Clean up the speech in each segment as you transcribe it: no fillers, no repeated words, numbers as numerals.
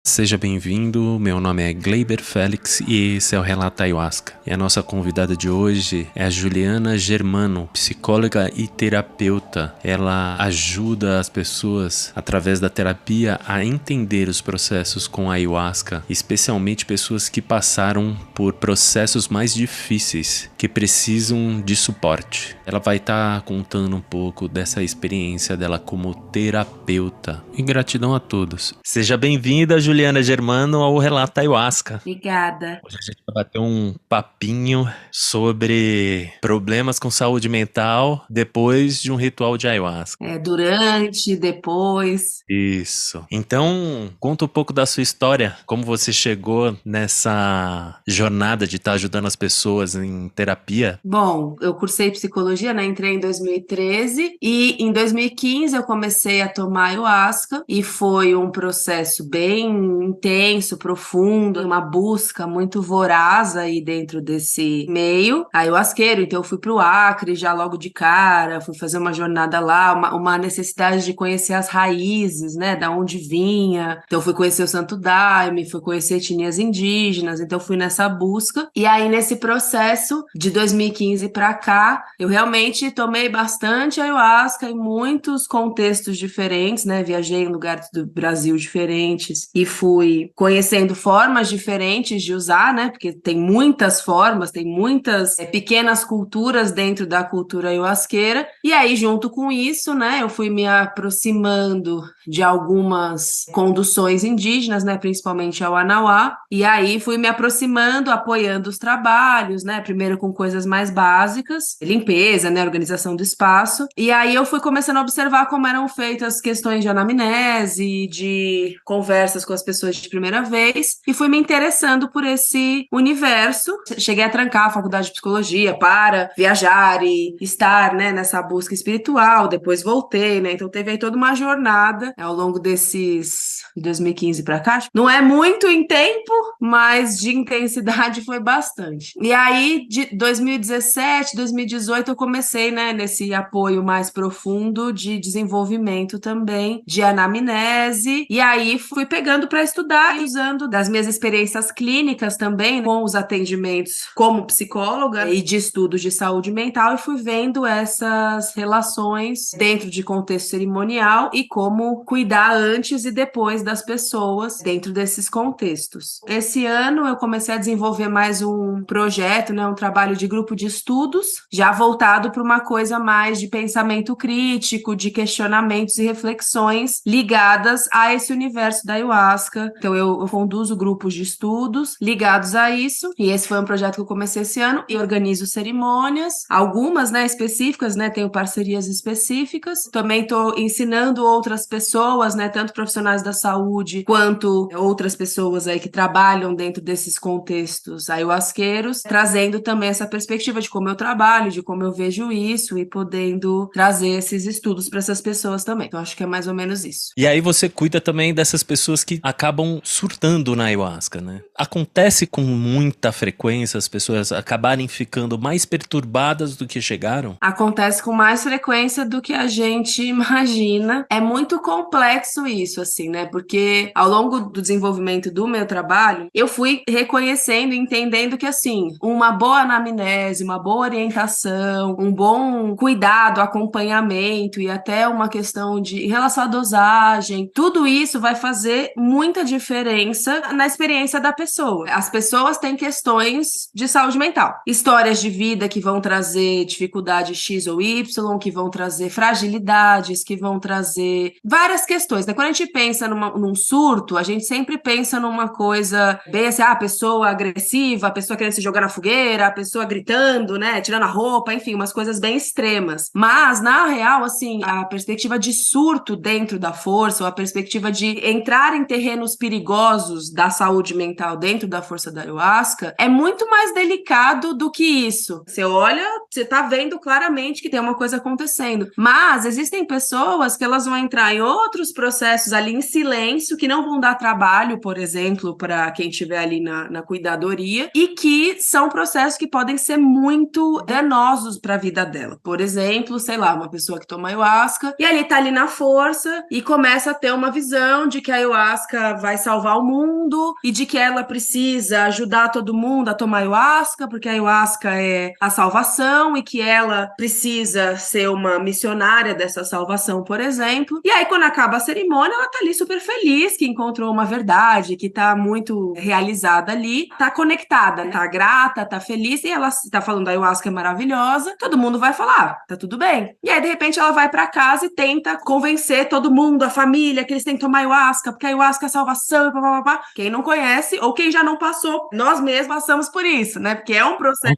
Seja bem-vindo, meu nome é Gleiber Félix e esse é o Relato Ayahuasca. E a nossa convidada de hoje é a Juliana Germano, psicóloga e terapeuta. Ela ajuda as pessoas, através da terapia, a entender os processos com a Ayahuasca, especialmente pessoas que passaram por processos mais difíceis, que precisam de suporte. Ela vai estar contando um pouco dessa experiência dela como terapeuta. E gratidão a todos. Seja bem-vinda, Juliana Germano, ao Relato Ayahuasca. Obrigada. Hoje a gente vai bater um papinho sobre problemas com saúde mental depois de um ritual de Ayahuasca. Durante, depois. Isso. Então, conta um pouco da sua história, como você chegou nessa jornada de estar ajudando as pessoas em terapia. Bom, eu cursei psicologia, né? Entrei em 2013 e em 2015 eu comecei a tomar ayahuasca e foi um processo bem intenso, profundo, uma busca muito voraz aí dentro desse meio ayahuasqueiro. Então eu fui para o Acre já logo de cara, fui fazer uma jornada lá, uma necessidade de conhecer as raízes, né? Da onde vinha. Então eu fui conhecer o Santo Daime, fui conhecer etnias indígenas, então eu fui nessa busca. E aí nesse processo de 2015 para cá, eu realmente tomei bastante ayahuasca em muitos contextos diferentes, né? Viajei em lugares do Brasil diferentes e fui conhecendo formas diferentes de usar, né? Porque tem muitas formas, tem muitas pequenas culturas dentro da cultura ayahuasqueira. E aí, junto com isso, né, eu fui me aproximando de algumas conduções indígenas, né, principalmente ao Anauá, e aí fui me aproximando, apoiando os trabalhos, né, primeiro com coisas mais básicas, limpeza, né, organização do espaço, e aí eu fui começando a observar como eram feitas questões de anamnese, de conversas com as pessoas de primeira vez, e fui me interessando por esse universo. Cheguei a trancar a faculdade de psicologia para viajar e estar, né, nessa busca espiritual, depois voltei, né, então teve aí toda uma jornada ao longo desses 2015 para cá. Não é muito em tempo, mas de intensidade foi bastante. E aí, de 2017, 2018, eu comecei, né, nesse apoio mais profundo de desenvolvimento também, de anamnese, e aí fui pegando para estudar e usando das minhas experiências clínicas também, né, com os atendimentos como psicóloga e de estudos de saúde mental, e fui vendo essas relações dentro de contexto cerimonial e como cuidar antes e depois das pessoas dentro desses contextos. Esse ano eu comecei a desenvolver mais um projeto, né, um trabalho de grupo de estudos, já voltado para uma coisa mais de pensamento crítico, de questionamentos e reflexões ligadas a esse universo da ayahuasca. Então eu conduzo grupos de estudos ligados a isso, e esse foi um projeto que eu comecei esse ano, e organizo cerimônias, algumas, né, específicas, né, tenho parcerias específicas, também estou ensinando outras pessoas, né, tanto profissionais da saúde quanto outras pessoas aí que trabalham dentro desses contextos ayahuasqueiros, trazendo também essa perspectiva de como eu trabalho, de como eu vejo isso e podendo trazer esses estudos para essas pessoas também. Então acho que é mais ou menos isso. E aí você cuida também dessas pessoas que acabam surtando na ayahuasca, né? Acontece com muita frequência as pessoas acabarem ficando mais perturbadas do que chegaram? Acontece com mais frequência do que a gente imagina. É muito complexo isso, assim, né? Porque ao longo do desenvolvimento do meu trabalho, eu fui reconhecendo e entendendo que, assim, uma boa anamnese, uma boa orientação, um bom cuidado, acompanhamento e até uma questão de em relação à dosagem, tudo isso vai fazer muita diferença na experiência da pessoa. As pessoas têm questões de saúde mental, histórias de vida que vão trazer dificuldade X ou Y, que vão trazer fragilidades, que vão trazer várias questões, né? Quando a gente pensa num surto, a gente sempre pensa numa coisa bem assim, a pessoa agressiva, a pessoa querendo se jogar na fogueira, a pessoa gritando, né, tirando a roupa, enfim, umas coisas bem extremas. Mas, na real, assim, a perspectiva de surto dentro da força, ou a perspectiva de entrar em terrenos perigosos da saúde mental dentro da força da ayahuasca, é muito mais delicado do que isso. Você olha, você tá vendo claramente que tem uma coisa acontecendo. Mas existem pessoas que elas vão entrar em outros processos ali em silêncio, que não vão dar trabalho, por exemplo, para quem estiver ali na cuidadoria, e que são processos que podem ser muito danosos para a vida dela. Por exemplo, sei lá, uma pessoa que toma ayahuasca e ali tá ali na força e começa a ter uma visão de que a ayahuasca ayahuasca vai salvar o mundo e de que ela precisa ajudar todo mundo a tomar ayahuasca, porque a ayahuasca é a salvação e que ela precisa ser uma missionária dessa salvação, por exemplo. E aí, quando acaba a cerimônia, ela tá ali super feliz que encontrou uma verdade, que tá muito realizada ali, tá conectada, tá grata, tá feliz, e ela tá falando da ayahuasca é maravilhosa, todo mundo vai falar, tá tudo bem. E aí, de repente, ela vai pra casa e tenta convencer todo mundo, a família, que eles têm que tomar ayahuasca, porque a ayahuasca é salvação, e papapá. Quem não conhece, ou quem já não passou, nós mesmos passamos por isso, né? Porque é um processo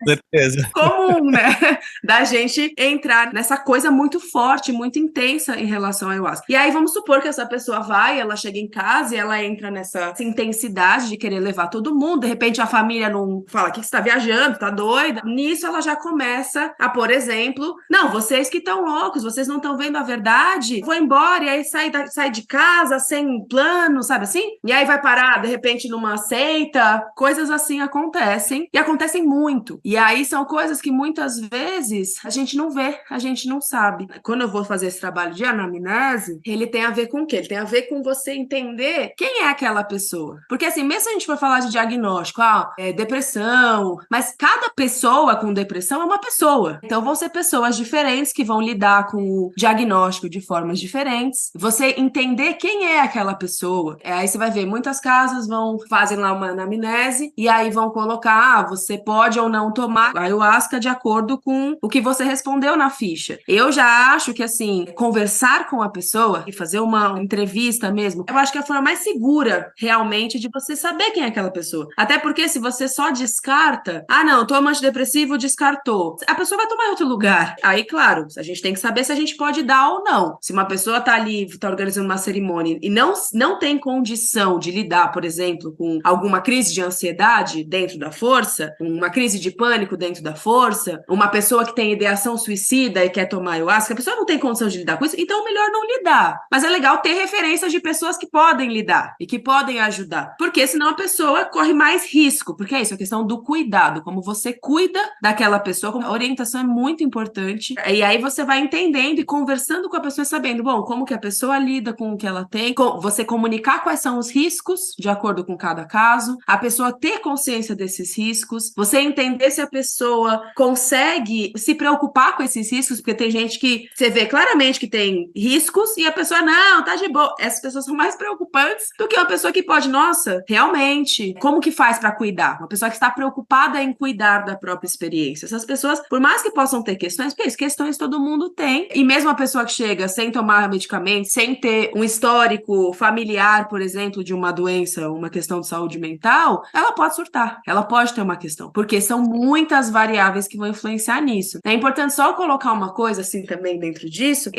comum, né? Da gente entrar nessa coisa muito forte, muito intensa em relação à ayahuasca. E aí, vamos supor que essa pessoa vai, ela chega em casa e ela entra nessa intensidade de querer levar todo mundo, de repente a família não fala, que você tá viajando, tá doida? Nisso ela já começa a, por exemplo, não, vocês que estão loucos, vocês não estão vendo a verdade, vou embora, e aí sai de casa sem plano, sabe assim? E aí vai parar, de repente, numa seita, coisas assim acontecem, e acontecem muito. E aí são coisas que muitas vezes a gente não vê, a gente não sabe. Quando eu vou fazer esse trabalho de anamnese, ele tem a ver com o quê? Ele tem a ver com você entender quem é aquela pessoa. Porque assim, mesmo se a gente for falar de diagnóstico, depressão, mas cada pessoa com depressão é uma pessoa. Então vão ser pessoas diferentes que vão lidar com o diagnóstico de formas diferentes. Você entender quem é aquela pessoa. Aí você vai ver, muitas casas fazem lá uma anamnese e aí vão colocar, você pode ou não tomar ayahuasca de acordo com o que você respondeu na ficha. Eu já acho que assim, conversar com a pessoa e fazer uma entrevista mesmo, eu acho que é a forma mais segura realmente de você saber quem é aquela pessoa. Até porque se você só descarta, não, toma antidepressivo, descartou. A pessoa vai tomar em outro lugar. Aí, claro, a gente tem que saber se a gente pode dar ou não. Se uma pessoa tá ali, tá organizando uma cerimônia e não tem condição de lidar, por exemplo, com alguma crise de ansiedade dentro da força, uma crise de pânico dentro da força, uma pessoa que tem ideação suicida e quer tomar ayahuasca, a pessoa não tem condição de lidar com isso, então melhor não lidar. Mas é legal ter referências de pessoas que podem lidar e que podem ajudar, porque senão a pessoa corre mais risco, porque é isso, a questão do cuidado, como você cuida daquela pessoa, a orientação é muito importante, e aí você vai entendendo e conversando com a pessoa, sabendo, bom, como que a pessoa lida com o que ela tem, você comunicar quais são os riscos de acordo com cada caso, a pessoa ter consciência desses riscos, você entender se a pessoa consegue se preocupar com esses riscos, porque tem gente que você vê claramente que tem riscos e a pessoa, não, tá de boa. Essas pessoas são mais preocupantes do que uma pessoa que pode, nossa, realmente, como que faz pra cuidar? Uma pessoa que está preocupada em cuidar da própria experiência. Essas pessoas, por mais que possam ter questões, porque questões todo mundo tem, e mesmo a pessoa que chega sem tomar medicamento, sem ter um histórico familiar, por exemplo, de uma doença, uma questão de saúde mental, ela pode surtar, ela pode ter uma questão, porque são muitas variáveis que vão influenciar nisso. É importante só colocar uma coisa assim também dentro disso,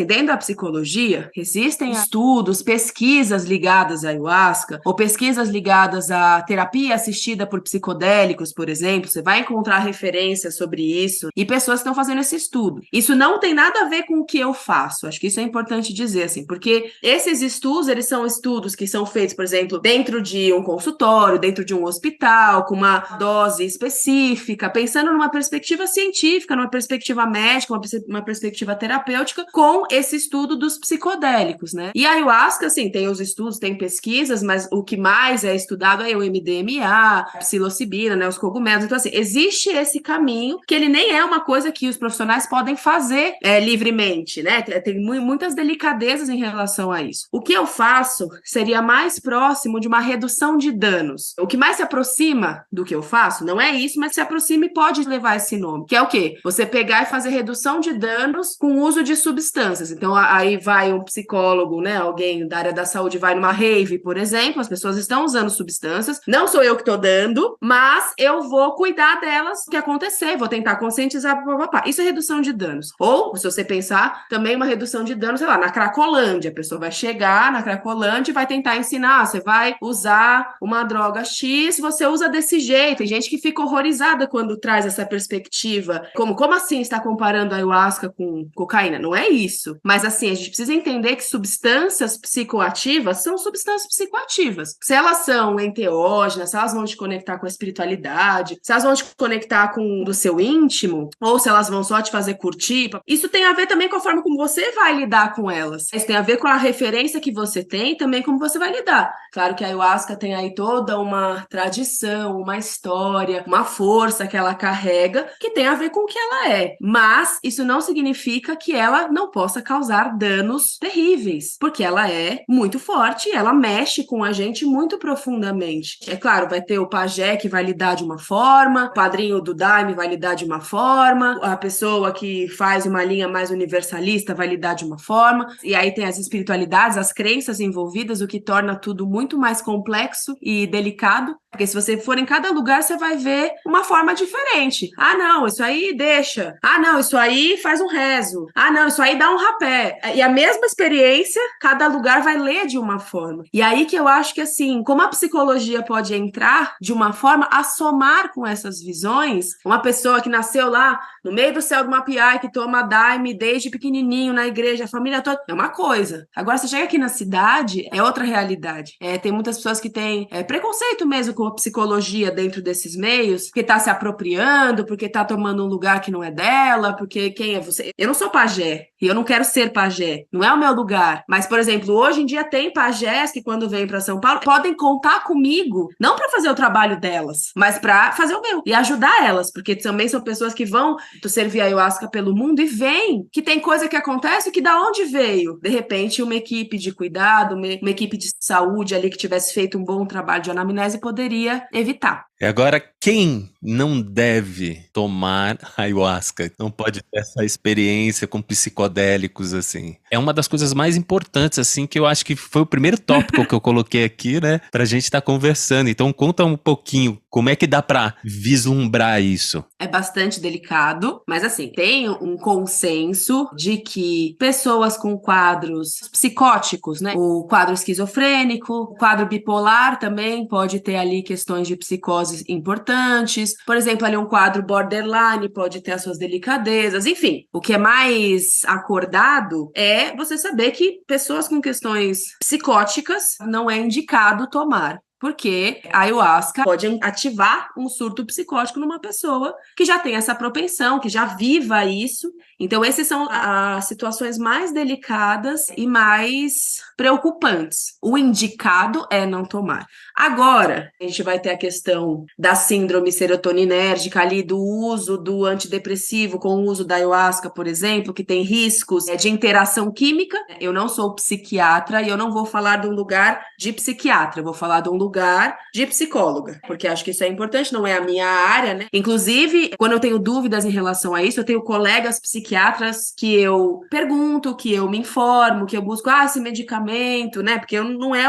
dentro da psicologia, existem estudos, pesquisas ligadas à ayahuasca, ou pesquisas ligadas à terapia assistida por psicodélicos, por exemplo, você vai encontrar referências sobre isso, e pessoas que estão fazendo esse estudo. Isso não tem nada a ver com o que eu faço, acho que isso é importante dizer, assim, porque esses estudos, eles são estudos que são feitos, por exemplo, dentro de um consultório, dentro de um hospital, com uma dose específica, pensando numa perspectiva científica, numa perspectiva médica, uma perspectiva terapêutica, com esse estudo dos psicodélicos, né? E a ayahuasca, assim, tem os estudos, tem pesquisas, mas o que mais é estudado é o MDMA, a psilocibina, né, os cogumelos. Então, assim, existe esse caminho que ele nem é uma coisa que os profissionais podem fazer livremente, né? Tem muitas delicadezas em relação a isso. O que eu faço seria mais próximo de uma redução de danos. O que mais se aproxima do que eu faço não é isso, mas se aproxima e pode levar esse nome, que é o quê? Você pegar e fazer redução de danos com o uso de substâncias. Então, aí vai um psicólogo, né, alguém da área da saúde vai numa rave, por exemplo, as pessoas estão usando substâncias, não sou eu que estou dando, mas eu vou cuidar delas, o que acontecer, vou tentar conscientizar, papapá. Isso é redução de danos. Ou, se você pensar, também uma redução de danos, sei lá, na Cracolândia, a pessoa vai chegar na Cracolândia e vai tentar ensinar, você vai usar uma droga X, você usa desse jeito. Tem gente que fica horrorizada quando traz essa perspectiva, como assim está comparando a ayahuasca com cocaína? Não é isso. Mas assim, a gente precisa entender que substâncias psicoativas são substâncias psicoativas. Se elas são enteógenas, se elas vão te conectar com a espiritualidade, se elas vão te conectar com o seu íntimo, ou se elas vão só te fazer curtir, isso tem a ver também com a forma como você vai lidar com elas. Isso tem a ver com a referência que você tem, também também como você vai lidar. Claro que a ayahuasca tem aí toda uma tradição, uma história, uma força que ela carrega, que tem a ver com o que ela é. Mas isso não significa que ela não possa causar danos terríveis, porque ela é muito forte, ela mexe com a gente muito profundamente. É claro, vai ter o pajé que vai lidar de uma forma, o padrinho do daime vai lidar de uma forma, a pessoa que faz uma linha mais universalista vai lidar de uma forma, e aí tem as espiritualidades, as crenças envolvidas, o que torna tudo muito mais complexo e delicado, porque se você for em cada lugar, você vai ver uma forma diferente. Ah, não, isso aí deixa. Ah, não, isso aí faz um rezo. Ah, não, isso aí dá um rapé. E a mesma experiência, cada lugar vai ler de uma forma. E aí que eu acho que, assim, como a psicologia pode entrar de uma forma a somar com essas visões, uma pessoa que nasceu lá no meio do céu do Mapiai, que toma daime desde pequenininho na igreja, a família toda, é uma coisa. Agora, você chega aqui na cidade, é outra realidade. Tem muitas pessoas que têm preconceito mesmo com a psicologia dentro desses meios, porque tá se apropriando, porque tá tomando um lugar que não é dela, porque quem é você? Eu não sou pajé, e eu não quero ser pajé, não é o meu lugar. Mas, por exemplo, hoje em dia tem pajés que quando vêm para São Paulo, podem contar comigo, não para fazer o trabalho delas, mas para fazer o meu, e ajudar elas, porque também são pessoas que vão servir ayahuasca pelo mundo e veem que tem coisa que acontece que da onde veio? De repente, uma equipe de cuidado, uma equipe de saúde ali que tivesse feito um bom trabalho de anamnese poderia evitar. E agora, quem não deve tomar ayahuasca? Não pode ter essa experiência com psicodélicos, assim. É uma das coisas mais importantes, assim, que eu acho que foi o primeiro tópico que eu coloquei aqui, né? Pra gente estar conversando. Então, conta um pouquinho, como é que dá pra vislumbrar isso? É bastante delicado, mas assim, tem um consenso de que pessoas com quadros psicóticos, né? O quadro esquizofrênico, o quadro bipolar também pode ter ali questões de psicose importantes. Por exemplo, ali um quadro borderline pode ter as suas delicadezas. Enfim, o que é mais acordado é você saber que pessoas com questões psicóticas não é indicado tomar. Porque a ayahuasca pode ativar um surto psicótico numa pessoa que já tem essa propensão, que já viva isso. Então, essas são as situações mais delicadas e mais preocupantes. O indicado é não tomar. Agora, a gente vai ter a questão da síndrome serotoninérgica ali, do uso do antidepressivo com o uso da ayahuasca, por exemplo, que tem riscos de interação química. Eu não sou psiquiatra e eu não vou falar de um lugar de psiquiatra, eu vou falar de um lugar de psicóloga, porque acho que isso é importante, não é a minha área, né? Inclusive, quando eu tenho dúvidas em relação a isso, eu tenho colegas psiquiatras que eu pergunto, que eu me informo, que eu busco, esse medicamento, né? Porque não é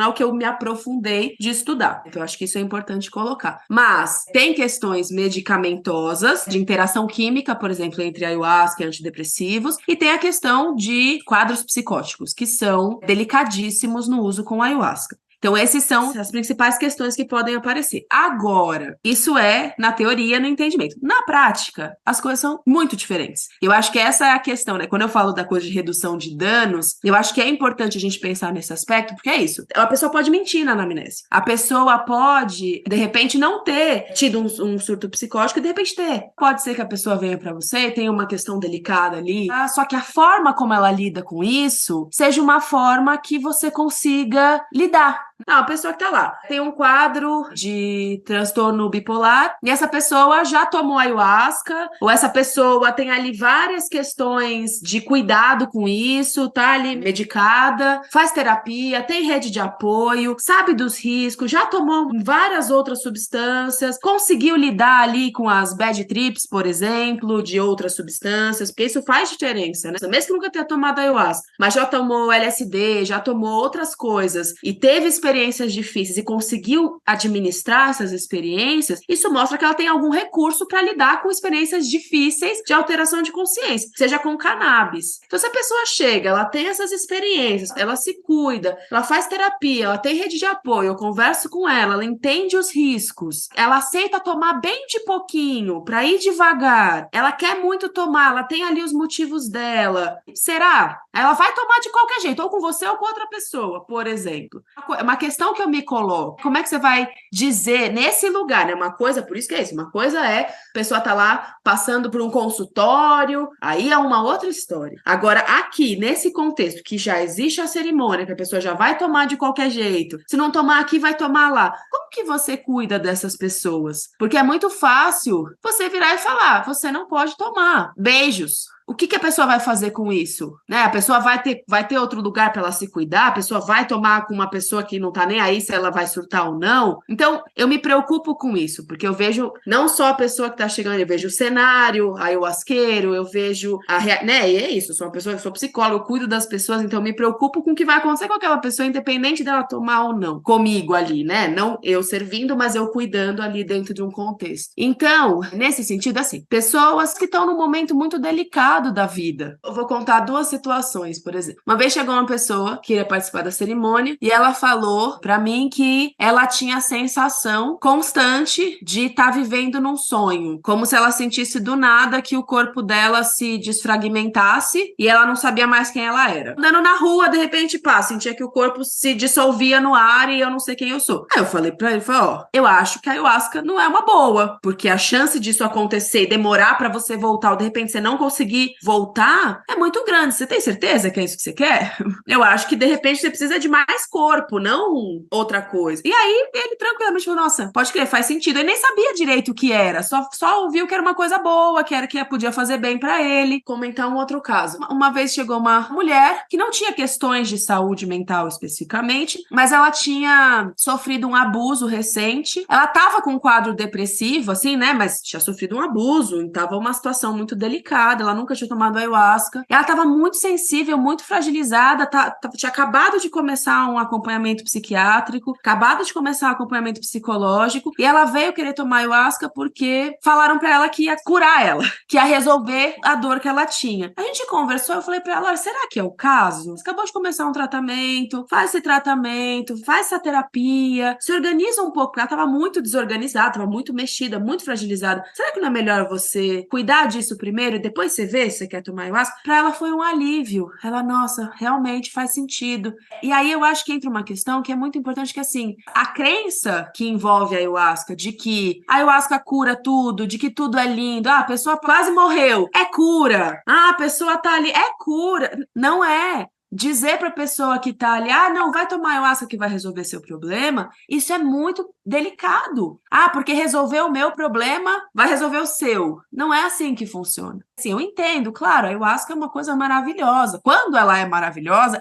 o que eu me aprofundei de estudar. Então, eu acho que isso é importante colocar. Mas tem questões medicamentosas, de interação química, por exemplo, entre ayahuasca e antidepressivos, e tem a questão de quadros psicóticos, que são delicadíssimos no uso com ayahuasca. Então, essas são as principais questões que podem aparecer. Agora, isso é na teoria, no entendimento. Na prática, as coisas são muito diferentes. Eu acho que essa é a questão, né? Quando eu falo da coisa de redução de danos, eu acho que é importante a gente pensar nesse aspecto, porque é isso. A pessoa pode mentir na anamnese. A pessoa pode, de repente, não ter tido um surto psicótico e, de repente, ter. Pode ser que a pessoa venha para você e tenha uma questão delicada ali, só que a forma como ela lida com isso seja uma forma que você consiga lidar. Não, a pessoa que tá lá tem um quadro de transtorno bipolar e essa pessoa já tomou ayahuasca, ou essa pessoa tem ali várias questões de cuidado com isso, tá ali medicada, faz terapia, tem rede de apoio, sabe dos riscos, já tomou várias outras substâncias, conseguiu lidar ali com as bad trips, por exemplo, de outras substâncias, porque isso faz diferença, né? Mesmo que nunca tenha tomado ayahuasca, mas já tomou LSD, já tomou outras coisas e teve experiências difíceis e conseguiu administrar essas experiências, isso mostra que ela tem algum recurso para lidar com experiências difíceis de alteração de consciência, seja com cannabis. Então, se a pessoa chega, ela tem essas experiências, ela se cuida, ela faz terapia, ela tem rede de apoio, eu converso com ela entende os riscos, ela aceita tomar bem de pouquinho, para ir devagar, ela quer muito tomar, ela tem ali os motivos dela. Será? Ela vai tomar de qualquer jeito, ou com você ou com outra pessoa, por exemplo. É uma a questão que eu me coloco, como é que você vai dizer nesse lugar, né? Uma coisa, por isso que é isso, uma coisa é a pessoa tá lá passando por um consultório, aí é uma outra história. Agora, aqui, nesse contexto que já existe a cerimônia, que a pessoa já vai tomar de qualquer jeito, se não tomar aqui, vai tomar lá. Como que você cuida dessas pessoas? Porque é muito fácil você virar e falar, você não pode tomar. Beijos. O que a pessoa vai fazer com isso? Né? A pessoa vai ter outro lugar para ela se cuidar? A pessoa vai tomar com uma pessoa que não tá nem aí se ela vai surtar ou não? Então, eu me preocupo com isso, porque eu vejo não só a pessoa que tá chegando, eu vejo o cenário, ayahuasqueiro, eu vejo né? E é isso, eu sou uma pessoa, eu sou psicóloga, eu cuido das pessoas, então eu me preocupo com o que vai acontecer com aquela pessoa, independente dela tomar ou não, comigo ali, né? Não eu servindo, mas eu cuidando ali dentro de um contexto. Então, nesse sentido, assim, pessoas que estão num momento muito delicado da vida. Eu vou contar 2 situações, por exemplo. Uma vez chegou uma pessoa que ia participar da cerimônia e ela falou pra mim que ela tinha a sensação constante de estar vivendo num sonho, como se ela sentisse do nada que o corpo dela se desfragmentasse e ela não sabia mais quem ela era. Andando na rua, de repente, pá, sentia que o corpo se dissolvia no ar e eu não sei quem eu sou. Aí eu falei pra ele, ó, eu acho que a ayahuasca não é uma boa, porque a chance disso acontecer e demorar pra você voltar ou de repente você não conseguir voltar é muito grande. Você tem certeza que é isso que você quer? Eu acho que de repente você precisa de mais corpo, não outra coisa. E aí ele tranquilamente falou, nossa, pode crer, faz sentido. Eu nem sabia direito o que era, só ouviu que era uma coisa boa, que era que podia fazer bem pra ele. Comentar um outro caso. Uma vez chegou uma mulher que não tinha questões de saúde mental especificamente, mas ela tinha sofrido um abuso recente. Ela tava com um quadro depressivo, assim, né? Mas tinha sofrido um abuso, e tava uma situação muito delicada. Ela nunca tinha tomado ayahuasca. Ela estava muito sensível, muito fragilizada, tinha acabado de começar um acompanhamento psiquiátrico, acabado de começar um acompanhamento psicológico, e ela veio querer tomar ayahuasca porque falaram para ela que ia curar ela, que ia resolver a dor que ela tinha. A gente conversou, eu falei para ela, será que é o caso? Você acabou de começar um tratamento, faz esse tratamento, faz essa terapia, se organiza um pouco, porque ela estava muito desorganizada, estava muito mexida, muito fragilizada. Será que não é melhor você cuidar disso primeiro e depois você vê se você quer tomar ayahuasca? Para ela foi um alívio. Ela, nossa, realmente faz sentido. E aí eu acho que entra uma questão que é muito importante, que assim, a crença que envolve a ayahuasca, de que a ayahuasca cura tudo, de que tudo é lindo, a pessoa quase morreu, é cura. A pessoa tá ali, é cura. Não é. Dizer para a pessoa que tá ali, não, vai tomar ayahuasca que vai resolver seu problema, isso é muito delicado. Porque resolver o meu problema vai resolver o seu. Não é assim que funciona. Assim, eu entendo, claro, a ayahuasca é uma coisa maravilhosa. Quando ela é maravilhosa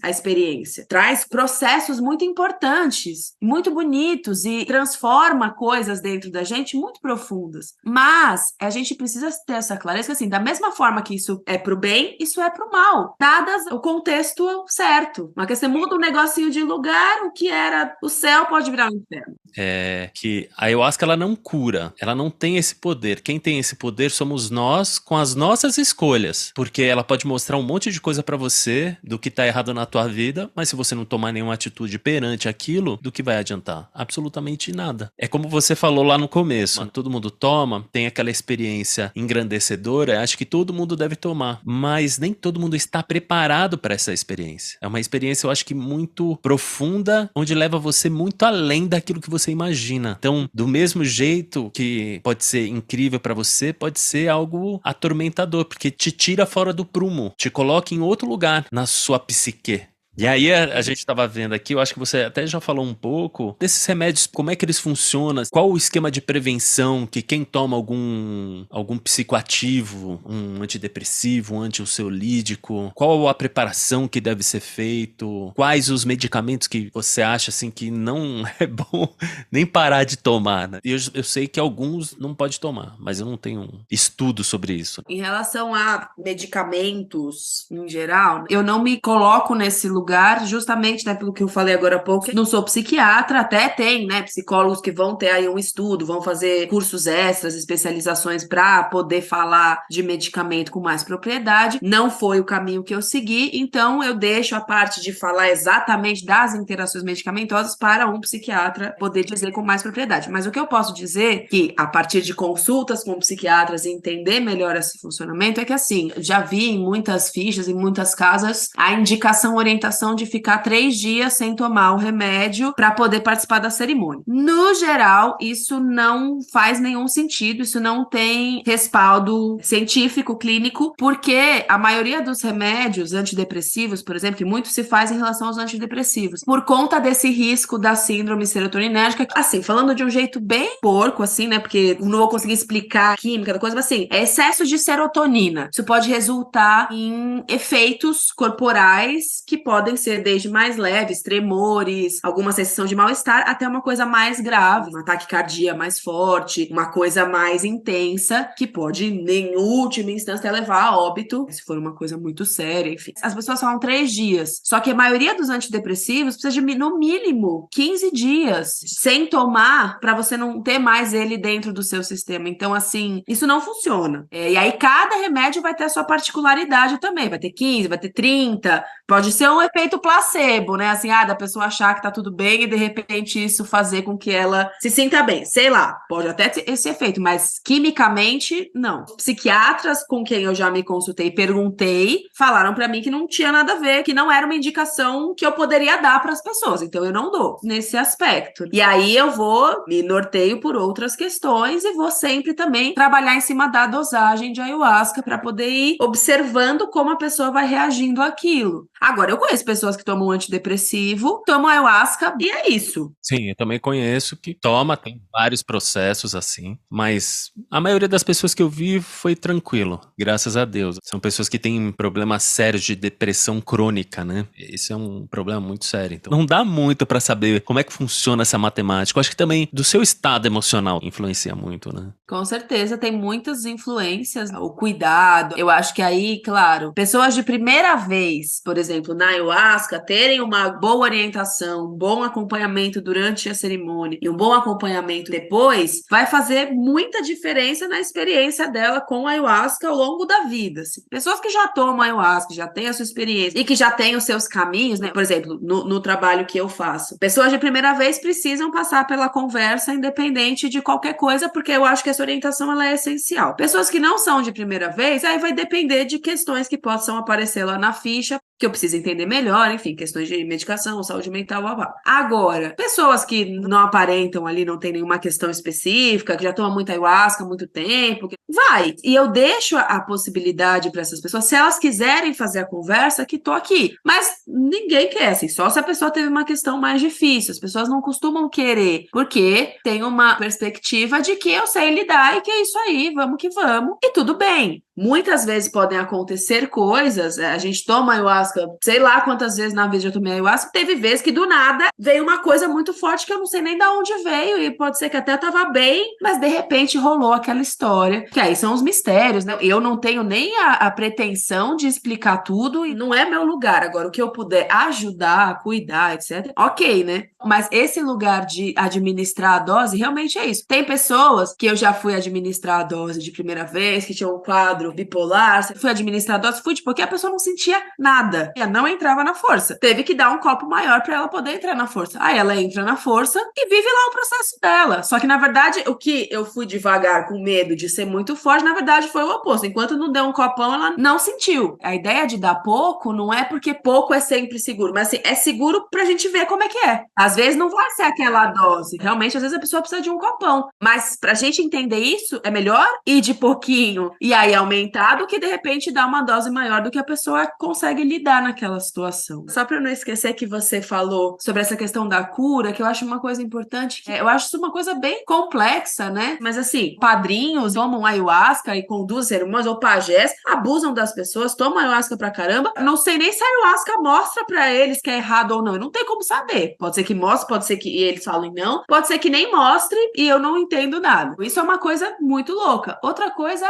a experiência. Traz processos muito importantes, muito bonitos e transforma coisas dentro da gente muito profundas. Mas a gente precisa ter essa clareza que, assim, da mesma forma que isso é pro bem, isso é pro mal. Dadas o contexto certo. Mas que você muda um negocinho de lugar, o que era o céu pode virar um inferno. É que a ayahuasca, ela não cura, ela não tem esse poder. Quem tem esse poder somos nós, com as nossas escolhas, porque ela pode mostrar um monte de coisa pra você do que tá errado na tua vida, mas se você não tomar nenhuma atitude perante aquilo, do que vai adiantar? Absolutamente nada. É como você falou lá no começo, todo mundo toma, tem aquela experiência engrandecedora, acho que todo mundo deve tomar, mas nem todo mundo está preparado para essa experiência. É uma experiência, eu acho que muito profunda, onde leva você muito além daquilo que você imagina. Então, do mesmo jeito que pode ser incrível pra você, pode ser algo atormentador, porque te tira fora do prumo, te coloca em outro lugar na sua psique. E aí a gente estava vendo aqui, eu acho que você até já falou um pouco desses remédios, como é que eles funcionam, qual o esquema de prevenção que quem toma algum psicoativo, um antidepressivo, um antiansiolítico, qual a preparação que deve ser feito, quais os medicamentos que você acha assim que não é bom nem parar de tomar, né? E eu sei que alguns não pode tomar, mas eu não tenho um estudo sobre isso. Em relação a medicamentos em geral, eu não me coloco nesse lugar justamente, né, pelo que eu falei agora há pouco. Não sou psiquiatra, até tem, né, psicólogos que vão ter aí um estudo, vão fazer cursos extras, especializações para poder falar de medicamento com mais propriedade. Não foi o caminho que eu segui, então eu deixo a parte de falar exatamente das interações medicamentosas para um psiquiatra poder dizer com mais propriedade. Mas o que eu posso dizer, que a partir de consultas com psiquiatras e entender melhor esse funcionamento, é que assim, já vi em muitas fichas, em muitas casas, a indicação orientação obrigação de ficar 3 dias sem tomar o remédio para poder participar da cerimônia. No geral, isso não faz nenhum sentido, isso não tem respaldo científico, clínico, porque a maioria dos remédios antidepressivos, por exemplo, muito se faz em relação aos antidepressivos, por conta desse risco da síndrome serotoninérgica, assim, falando de um jeito bem porco, assim, né, porque não vou conseguir explicar a química da coisa, mas assim, é excesso de serotonina. Isso pode resultar em efeitos corporais que podem ser desde mais leves, tremores, alguma sensação de mal-estar, até uma coisa mais grave, um ataque cardíaco mais forte, uma coisa mais intensa, que pode, em última instância, levar a óbito, se for uma coisa muito séria, enfim. As pessoas falam 3 dias, só que a maioria dos antidepressivos precisa de, no mínimo, 15 dias sem tomar para você não ter mais ele dentro do seu sistema. Então, assim, isso não funciona. E aí, cada remédio vai ter a sua particularidade também. Vai ter 15, vai ter 30. Pode ser um efeito placebo, né? Assim, da pessoa achar que tá tudo bem e, de repente, isso fazer com que ela se sinta bem. Sei lá, pode até ter esse efeito, mas quimicamente, não. Psiquiatras com quem eu já me consultei e perguntei, falaram pra mim que não tinha nada a ver, que não era uma indicação que eu poderia dar pras pessoas. Então, eu não dou nesse aspecto. E aí, eu vou, me norteio por outras questões e vou sempre também trabalhar em cima da dosagem de ayahuasca para poder ir observando como a pessoa vai reagindo àquilo. Agora, eu conheço pessoas que tomam antidepressivo, tomam ayahuasca e é isso. Sim, eu também conheço que toma, tem vários processos assim, mas a maioria das pessoas que eu vi foi tranquilo, graças a Deus. São pessoas que têm problemas sérios de depressão crônica, né? Esse é um problema muito sério. Então, não dá muito pra saber como é que funciona essa matemática. Eu acho que também do seu estado emocional influencia muito, né? Com certeza, tem muitas influências, o cuidado. Eu acho que aí, claro, pessoas de primeira vez, por exemplo, na ayahuasca, terem uma boa orientação, um bom acompanhamento durante a cerimônia e um bom acompanhamento depois, vai fazer muita diferença na experiência dela com a ayahuasca ao longo da vida. Assim. Pessoas que já tomam ayahuasca, já têm a sua experiência e que já têm os seus caminhos, né? Por exemplo, no trabalho que eu faço, pessoas de primeira vez precisam passar pela conversa independente de qualquer coisa, porque eu acho que essa orientação ela é essencial. Pessoas que não são de primeira vez, aí vai depender de questões que possam aparecer lá na ficha, que eu preciso entender melhor, enfim, questões de medicação, saúde mental, blá, blá. Agora, pessoas que não aparentam ali, não tem nenhuma questão específica, que já tomam muita ayahuasca há muito tempo, vai. E eu deixo a possibilidade para essas pessoas, se elas quiserem fazer a conversa, que tô aqui. Mas ninguém quer, assim, só se a pessoa teve uma questão mais difícil. As pessoas não costumam querer, porque tem uma perspectiva de que eu sei lidar e que é isso aí, vamos que vamos, e tudo bem. Muitas vezes podem acontecer coisas, a gente toma ayahuasca, sei lá quantas vezes na vida eu tomei ayahuasca, teve vezes que do nada veio uma coisa muito forte que eu não sei nem de onde veio, e pode ser que até eu tava bem, mas de repente rolou aquela história, que aí são os mistérios, né? Eu não tenho nem a pretensão de explicar tudo, e não é meu lugar. Agora, o que eu puder ajudar, cuidar, etc., ok, né? Mas esse lugar de administrar a dose, realmente é isso. Tem pessoas que eu já fui administrar a dose de primeira vez, que tinham um quadro bipolar, fui administrar a dose, fui porque a pessoa não sentia nada. Ela não entrava na força. Teve que dar um copo maior para ela poder entrar na força. Aí ela entra na força e vive lá o processo dela. Só que, na verdade, o que eu fui devagar com medo de ser muito forte, na verdade, foi o oposto. Enquanto não deu um copão, ela não sentiu. A ideia de dar pouco não é porque pouco é sempre seguro, mas assim, é seguro pra gente ver como é que é. Às vezes não vai ser aquela dose. Realmente, às vezes a pessoa precisa de um copão. Mas pra gente entender isso, é melhor ir de pouquinho e aí aumentar do que, de repente, dar uma dose maior do que a pessoa consegue lidar naquela situação. Só pra eu não esquecer que você falou sobre essa questão da cura, que eu acho uma coisa importante, eu acho isso uma coisa bem complexa, né? Mas assim, padrinhos tomam ayahuasca e conduzem cerimônias, ou pajés, abusam das pessoas, tomam ayahuasca pra caramba. Não sei nem se a ayahuasca mostra pra eles que é errado ou não. Eu não tenho como saber. Pode ser que mostre, pode ser que eles falem não, pode ser que nem mostre e eu não entendo nada. Isso é uma coisa muito louca. Outra coisa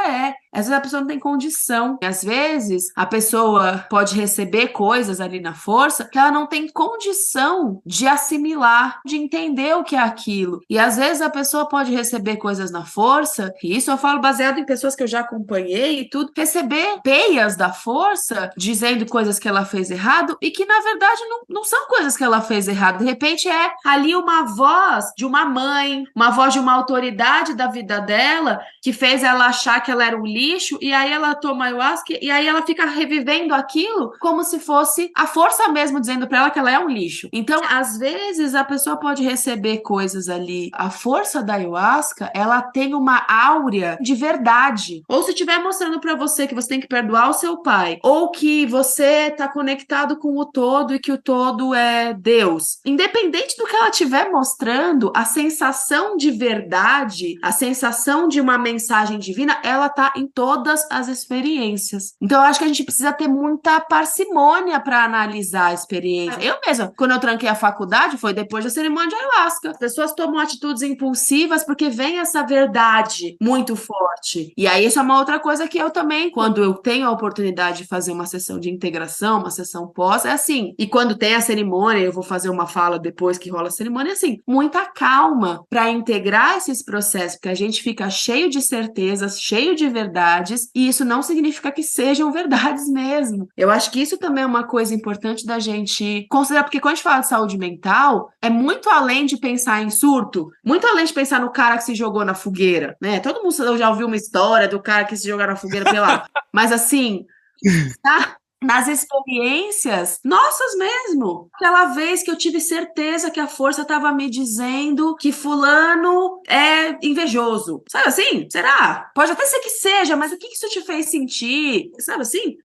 às vezes a pessoa não tem condição. E às vezes a pessoa pode receber coisas ali na força que ela não tem condição de assimilar, de entender o que é aquilo. E às vezes a pessoa pode receber coisas na força, e isso eu falo baseado em pessoas que eu já acompanhei e tudo, receber peias da força dizendo coisas que ela fez errado e que na verdade não são coisas que ela fez errado. De repente é ali uma voz de uma mãe, uma voz de uma autoridade da vida dela que fez ela achar que ela era um líder lixo, e aí ela toma ayahuasca, e aí ela fica revivendo aquilo como se fosse a força mesmo dizendo pra ela que ela é um lixo. Então, às vezes, a pessoa pode receber coisas ali. A força da ayahuasca, ela tem uma áurea de verdade. Ou se estiver mostrando pra você que você tem que perdoar o seu pai, ou que você tá conectado com o todo e que o todo é Deus. Independente do que ela estiver mostrando, a sensação de verdade, a sensação de uma mensagem divina, ela tá em todas as experiências. Então, eu acho que a gente precisa ter muita parcimônia para analisar a experiência. Eu mesma, quando eu tranquei a faculdade, foi depois da cerimônia de ayahuasca. As pessoas tomam atitudes impulsivas porque vem essa verdade muito forte. E aí, isso é uma outra coisa que eu também, quando eu tenho a oportunidade de fazer uma sessão de integração, uma sessão pós, é assim. E quando tem a cerimônia, eu vou fazer uma fala depois que rola a cerimônia, assim, muita calma para integrar esses processos, porque a gente fica cheio de certezas, cheio de verdades, e isso não significa que sejam verdades mesmo. Eu acho que isso também é uma coisa importante da gente considerar, porque quando a gente fala de saúde mental, é muito além de pensar em surto, muito além de pensar no cara que se jogou na fogueira, né? Todo mundo já ouviu uma história do cara que se jogou na fogueira pelado, mas assim, tá? Nas experiências nossas mesmo. Aquela vez que eu tive certeza que a força estava me dizendo que fulano é invejoso. Sabe assim? Será? Pode até ser que seja, mas o que isso te fez sentir? Sabe assim?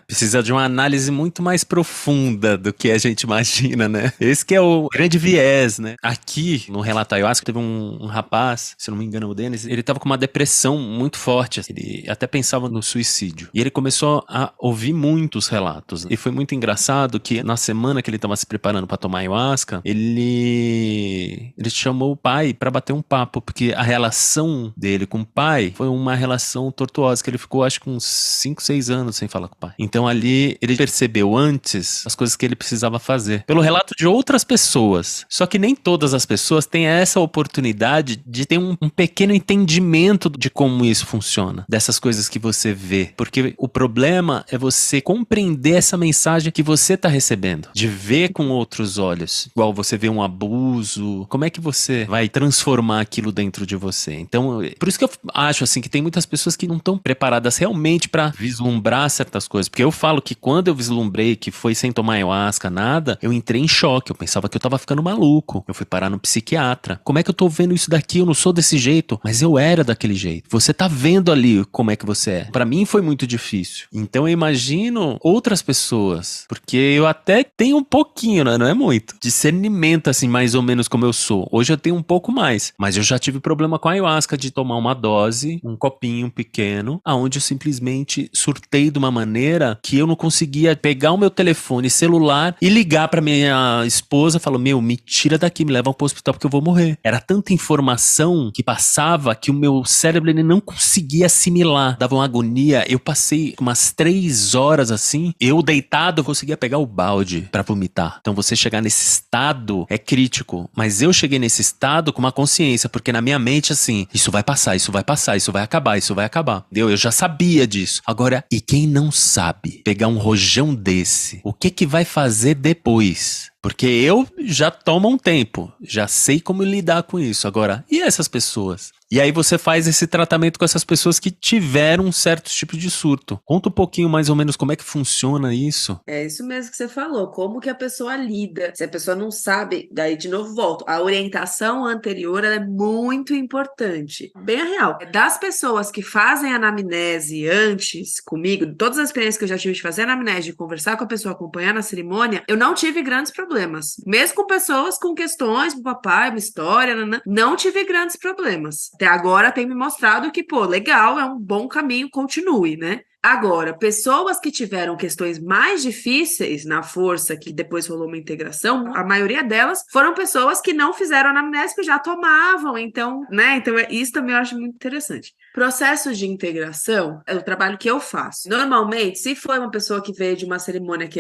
Precisa de uma análise muito mais profunda do que a gente imagina, né? Esse que é o grande viés, né? Aqui, no relato ayahuasca, teve um rapaz, se não me engano, o Denis, ele tava com uma depressão muito forte. Ele até pensava no suicídio. E ele começou a ouvir muitos relatos. E foi muito engraçado que na semana que ele estava se preparando para tomar ayahuasca, ele chamou o pai para bater um papo, porque a relação dele com o pai foi uma relação tortuosa, que ele ficou acho que uns 5, 6 anos sem falar com o pai. Então ali ele percebeu antes as coisas que ele precisava fazer, pelo relato de outras pessoas. Só que nem todas as pessoas têm essa oportunidade de ter um pequeno entendimento de como isso funciona, dessas coisas que você vê, porque o problema é você compreender essa mensagem que você está recebendo, de ver com outros olhos, igual você vê um abuso, como é que você vai transformar aquilo dentro de você? Então, por isso que eu acho assim que tem muitas pessoas que não estão preparadas realmente para vislumbrar certas coisas, porque eu falo que quando eu vislumbrei que foi sem tomar ayahuasca, nada, eu entrei em choque, eu pensava que eu tava ficando maluco, eu fui parar no psiquiatra. Como é que eu tô vendo isso daqui? Eu não sou desse jeito, mas eu era daquele jeito. Você tá vendo ali como é que você é. Para mim foi muito difícil. Então eu imagino outras pessoas, porque eu até tenho um pouquinho, né? Não é muito, discernimento assim, mais ou menos como eu sou. Hoje eu tenho um pouco mais, mas eu já tive problema com a ayahuasca de tomar uma dose, um copinho pequeno, aonde eu simplesmente surtei de uma maneira que eu não conseguia pegar o meu telefone celular e ligar pra minha esposa, falou, me tira daqui, me leva pro hospital porque eu vou morrer. Era tanta informação que passava que o meu cérebro ele não conseguia assimilar, dava uma agonia. Eu passei umas 3 horas assim, eu deitado, eu conseguia pegar o balde pra vomitar. Então você chegar nesse estado é crítico, mas eu cheguei nesse estado com uma consciência, porque na minha mente assim, isso vai passar, isso vai passar, isso vai acabar, isso vai acabar. Entendeu? Eu já sabia disso. Agora, e quem não sabe pegar um rojão desse, o que vai fazer depois? Porque eu já tomo um tempo, já sei como lidar com isso. Agora, e essas pessoas? E aí você faz esse tratamento com essas pessoas que tiveram um certo tipo de surto. Conta um pouquinho mais ou menos como é que funciona isso. É isso mesmo que você falou, como que a pessoa lida. Se a pessoa não sabe, daí de novo volto. A orientação anterior ela é muito importante. Bem a real. Das pessoas que fazem anamnese antes comigo, de todas as experiências que eu já tive de fazer anamnese, de conversar com a pessoa, acompanhar na cerimônia, eu não tive grandes problemas. Mesmo com pessoas com questões pro papai, uma história, não tive grandes problemas. Até agora tem me mostrado que, pô, legal, é um bom caminho, continue, né? Agora, pessoas que tiveram questões mais difíceis na força, que depois rolou uma integração, a maioria delas foram pessoas que não fizeram anamnese, que já tomavam, então, né? Então, isso também eu acho muito interessante. Processos de integração é o trabalho que eu faço. Normalmente, se for uma pessoa que veio de uma cerimônia que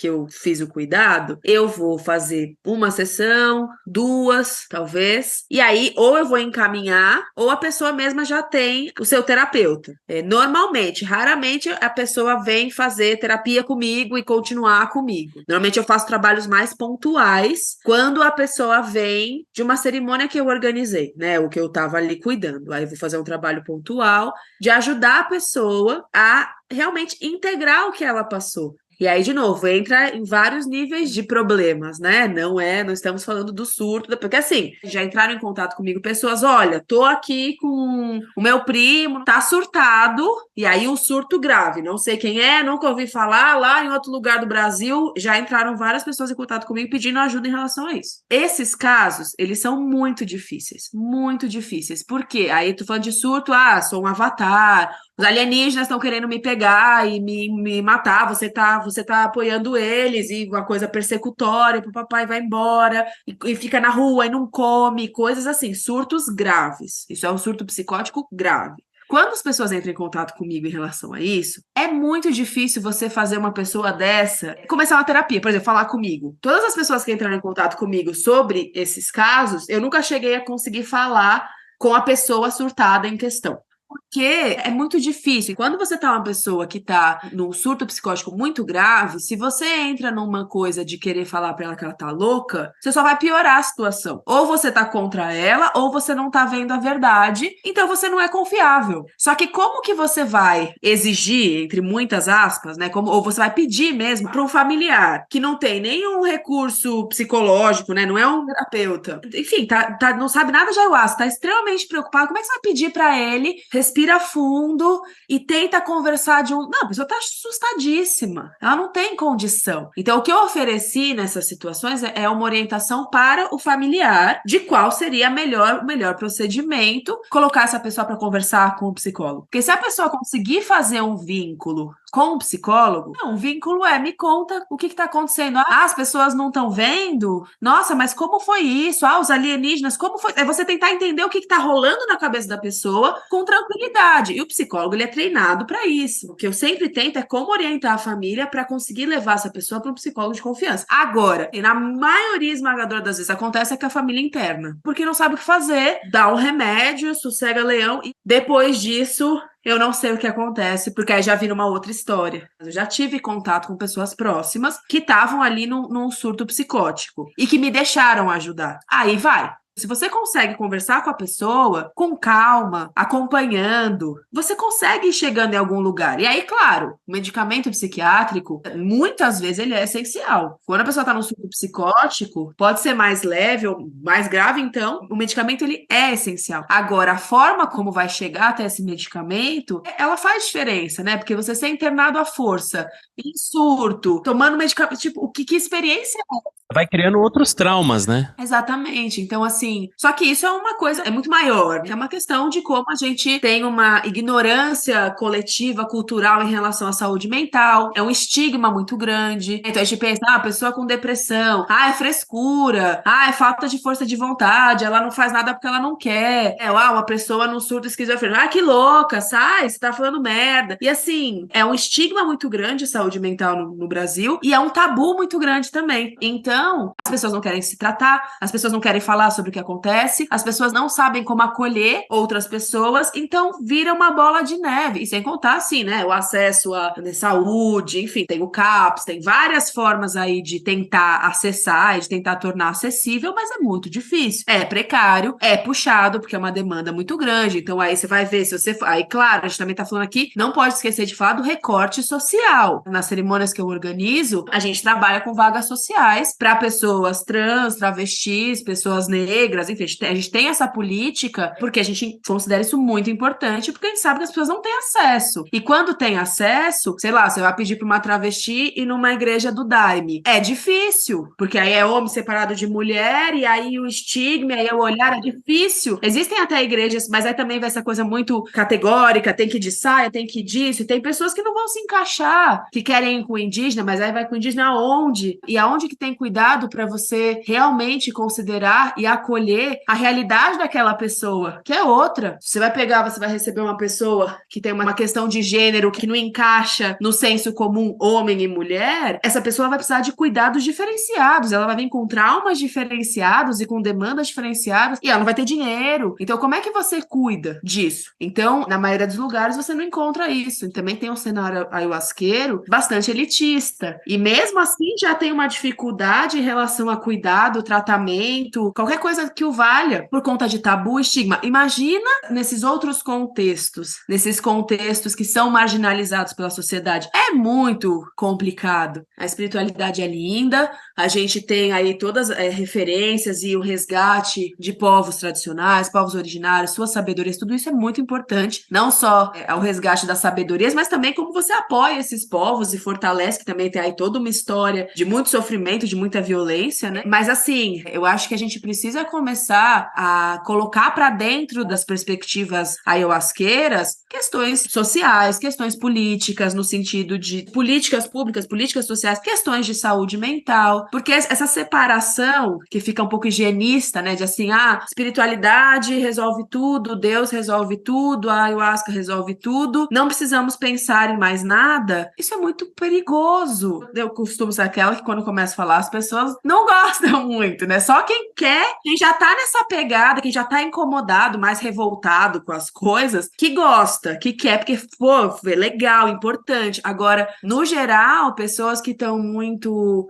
eu fiz o cuidado, eu vou fazer uma sessão, 2, talvez, e aí ou eu vou encaminhar, ou a pessoa mesma já tem o seu terapeuta. Normalmente, Raramente a pessoa vem fazer terapia comigo e continuar comigo. Normalmente eu faço trabalhos mais pontuais quando a pessoa vem de uma cerimônia que eu organizei, né? O que eu tava ali cuidando. Aí eu vou fazer um trabalho pontual de ajudar a pessoa a realmente integrar o que ela passou. E aí, de novo, entra em vários níveis de problemas, né? Não estamos falando do surto, porque assim, já entraram em contato comigo pessoas, olha, tô aqui com o meu primo, tá surtado, e aí um surto grave, não sei quem é, nunca ouvi falar, lá em outro lugar do Brasil, já entraram várias pessoas em contato comigo pedindo ajuda em relação a isso. Esses casos, eles são muito difíceis, por quê? Aí tô falando de surto, sou um avatar, os alienígenas estão querendo me pegar e me matar, você tá apoiando eles, e uma coisa persecutória, o papai vai embora, e fica na rua e não come, coisas assim, surtos graves. Isso é um surto psicótico grave. Quando as pessoas entram em contato comigo em relação a isso, é muito difícil você fazer uma pessoa dessa começar uma terapia, por exemplo, falar comigo. Todas as pessoas que entraram em contato comigo sobre esses casos, eu nunca cheguei a conseguir falar com a pessoa surtada em questão. Porque é muito difícil. Quando você tá uma pessoa que tá num surto psicótico muito grave, se você entra numa coisa de querer falar pra ela que ela tá louca, você só vai piorar a situação. Ou você tá contra ela, ou você não tá vendo a verdade, então você não é confiável. Só que como que você vai exigir, entre muitas aspas, né, ou você vai pedir mesmo para um familiar que não tem nenhum recurso psicológico, né, não é um terapeuta, enfim, não sabe nada de ayahuasca, tá extremamente preocupado, como é que você vai pedir pra ele? Respira fundo e tenta conversar Não, a pessoa tá assustadíssima. Ela não tem condição. Então, o que eu ofereci nessas situações é uma orientação para o familiar de qual seria o melhor procedimento colocar essa pessoa para conversar com o psicólogo. Porque se a pessoa conseguir fazer um vínculo com o psicólogo, não, o vínculo me conta o que tá acontecendo. As pessoas não estão vendo? Nossa, mas como foi isso? Os alienígenas, como foi? É você tentar entender o que tá rolando na cabeça da pessoa com tranquilidade. E o psicólogo, ele é treinado para isso. O que eu sempre tento é como orientar a família para conseguir levar essa pessoa para um psicólogo de confiança. Agora, e na maioria esmagadora das vezes acontece é que a família interna, porque não sabe o que fazer, dá um remédio, sossega leão e depois disso eu não sei o que acontece, porque aí já vi numa outra história. Eu já tive contato com pessoas próximas que estavam ali num surto psicótico e que me deixaram ajudar. Aí vai. Se você consegue conversar com a pessoa com calma, acompanhando, você consegue ir chegando em algum lugar. E aí, claro, o medicamento psiquiátrico, muitas vezes ele é essencial. Quando a pessoa está num surto psicótico, pode ser mais leve ou mais grave, então, o medicamento ele é essencial. Agora, a forma como vai chegar até esse medicamento, ela faz diferença, né? Porque você ser internado à força, em surto, tomando medicamento, tipo, que experiência é? Vai criando outros traumas, né? Exatamente. Então, assim, só que isso é uma coisa, é muito maior. É uma questão de como a gente tem uma ignorância coletiva, cultural em relação à saúde mental. É um estigma muito grande. Então a gente pensa, a pessoa com depressão, é frescura, é falta de força de vontade, ela não faz nada porque ela não quer. Uma pessoa num surto esquizofrênico, que louca, sai, você tá falando merda. E assim, é um estigma muito grande a saúde mental no Brasil e é um tabu muito grande também. Então, as pessoas não querem se tratar, as pessoas não querem falar sobre o que acontece, as pessoas não sabem como acolher outras pessoas, então vira uma bola de neve. E sem contar, assim, né, o acesso à saúde, enfim, tem o CAPS, tem várias formas aí de tentar acessar, de tentar tornar acessível, mas é muito difícil. É precário, é puxado, porque é uma demanda muito grande. Então aí você vai ver, se você... Aí, claro, a gente também tá falando aqui, não pode esquecer de falar do recorte social. Nas cerimônias que eu organizo, a gente trabalha com vagas sociais para pessoas trans, travestis, pessoas negras, enfim, a gente tem essa política porque a gente considera isso muito importante, porque a gente sabe que as pessoas não têm acesso. E quando tem acesso, sei lá, você vai pedir para uma travesti ir numa igreja do Daime. É difícil, porque aí é homem separado de mulher, e aí o estigma, aí o olhar é difícil. Existem até igrejas, mas aí também vai essa coisa muito categórica, tem que ir de saia, tem que ir disso, e tem pessoas que não vão se encaixar, que querem ir com o indígena, mas aí vai com o indígena aonde? E aonde que tem cuidado para você realmente considerar e acolher acolher a realidade daquela pessoa, que é outra. Você vai pegar, você vai receber uma pessoa que tem uma questão de gênero que não encaixa no senso comum homem e mulher, essa pessoa vai precisar de cuidados diferenciados, ela vai vir com traumas diferenciados e com demandas diferenciadas, e ela não vai ter dinheiro. Então, como é que você cuida disso? Então, na maioria dos lugares, você não encontra isso. E também tem um cenário ayahuasqueiro bastante elitista. E mesmo assim, já tem uma dificuldade em relação a cuidado, tratamento, qualquer coisa que o valha, por conta de tabu, estigma. Imagina nesses outros contextos, nesses contextos que são marginalizados pela sociedade. É muito complicado. A espiritualidade é linda, a gente tem aí todas as referências e o resgate de povos tradicionais, povos originários, suas sabedorias, tudo isso é muito importante. Não só o resgate das sabedorias, mas também como você apoia esses povos e fortalece, que também tem aí toda uma história de muito sofrimento, de muita violência, né? Mas assim, eu acho que a gente precisa começar a colocar para dentro das perspectivas ayahuasqueiras questões sociais, questões políticas, no sentido de políticas públicas, políticas sociais, questões de saúde mental, porque essa separação que fica um pouco higienista, né, de assim, espiritualidade resolve tudo, Deus resolve tudo, a ayahuasca resolve tudo, não precisamos pensar em mais nada, isso é muito perigoso. Eu costumo ser aquela que quando começo a falar, as pessoas não gostam muito, né, só quem quer, quem já tá nessa pegada, quem já tá incomodado, mais revoltado com as coisas, que gosta, que quer, porque, pô, é legal, importante. Agora, no geral, pessoas que estão muito